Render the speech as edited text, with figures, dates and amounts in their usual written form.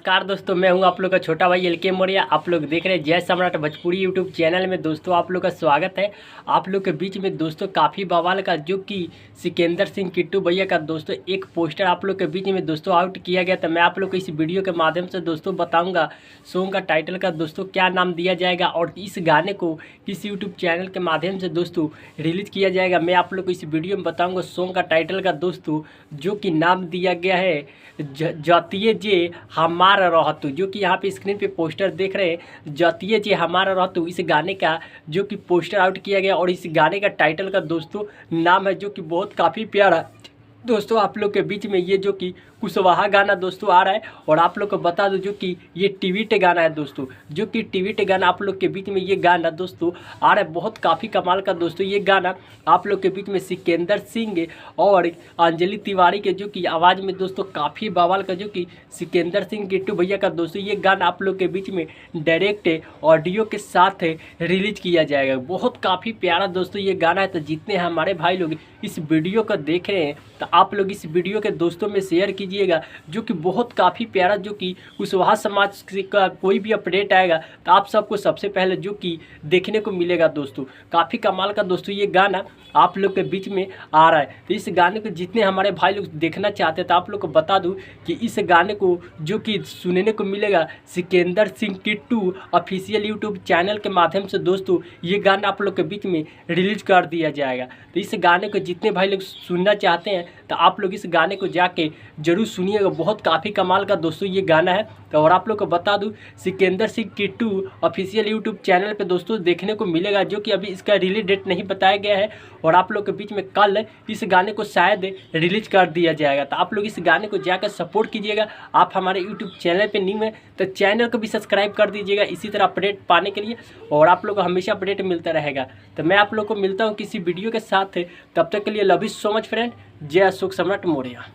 नमस्कार दोस्तों, मैं हूं आप लोग का छोटा भाई एल के मौर्य। आप लोग देख रहे हैं जय सम्राट भोजपुरी यूट्यूब चैनल में। दोस्तों आप लोग का स्वागत है। आप लोग के बीच में दोस्तों काफ़ी बवाल का जो कि सिकंदर सिंह किट्टू भैया का दोस्तों एक पोस्टर आप लोग के बीच में दोस्तों आउट किया गया। तो मैं आप लोग को इस वीडियो के माध्यम से दोस्तों बताऊँगा सॉन्ग का टाइटल का दोस्तों क्या नाम दिया जाएगा और इस गाने को किस यूट्यूब चैनल के माध्यम से दोस्तों रिलीज़ किया जाएगा। मैं आप लोग को इस वीडियो में बताऊँगा सॉन्ग का टाइटल का दोस्तों जो कि नाम दिया गया है जतिये जे हमारा रहतु, जो कि यहाँ पे स्क्रीन पे पोस्टर देख रहे हैं। जतिये जे हमारा रहतु इस गाने का जो कि पोस्टर आउट किया गया और इस गाने का टाइटल का दोस्तों नाम है जो कि बहुत काफ़ी प्यारा दोस्तों आप लोग के बीच में ये जो कि कुशवाहा गाना दोस्तों आ रहा है। और आप लोग को बता दूं जो कि ये टीवी टे गाना है दोस्तों, जो कि टीवी टे गाना आप लोग के बीच में ये गाना दोस्तों आ रहा है। बहुत काफ़ी कमाल का दोस्तों ये गाना आप लोग के बीच में सिकंदर सिंह और अंजलि तिवारी के जो कि आवाज़ में दोस्तों काफ़ी बवाल का जो कि सिकंदर सिंह किट्टू भैया का दोस्तों ये गाना आप लोग के बीच में डायरेक्ट ऑडियो के साथ रिलीज किया जाएगा। बहुत काफ़ी प्यारा दोस्तों ये गाना है। तो जितने हमारे भाई लोग इस वीडियो को देख रहे हैं तो आप लोग इस वीडियो के दोस्तों में शेयर कीजिएगा, जो कि बहुत काफ़ी प्यारा जो कि कुशवाहा समाज का कोई भी अपडेट आएगा तो आप सबको सबसे पहले जो कि देखने को मिलेगा। दोस्तों काफ़ी कमाल का दोस्तों ये गाना आप लोग के बीच में आ रहा है। तो इस गाने को जितने हमारे भाई लोग देखना चाहते हैं तो आप लोग को बता दूं कि इस गाने को जो कि सुनने को मिलेगा Sikandar Singh Kittu official YouTube channel के माध्यम से। दोस्तों ये गाना आप लोग के बीच में रिलीज कर दिया जाएगा। तो इस गाने को जितने भाई लोग सुनना चाहते हैं तो आप लोग इस गाने को जाके जरूर सुनिएगा। बहुत काफ़ी कमाल का दोस्तों ये गाना है। तो और आप लोग को बता दूं Sikandar Singh Kittu official YouTube channel पे दोस्तों देखने को मिलेगा, जो कि अभी इसका रिलीज डेट नहीं बताया गया है। और आप लोग के बीच में कल इस गाने को शायद रिलीज कर दिया जाएगा। तो आप लोग इस गाने को जाकर सपोर्ट कीजिएगा। आप हमारे यूट्यूब चैनल पे न्यू है तो चैनल को भी सब्सक्राइब कर दीजिएगा इसी तरह अपडेट पाने के लिए, और आप लोग को हमेशा अपडेट मिलता रहेगा। तो मैं आप लोग को मिलता हूँ किसी वीडियो के साथ। तब तक के लिए love you so much friend. जय अशोक सम्राट मौर्य।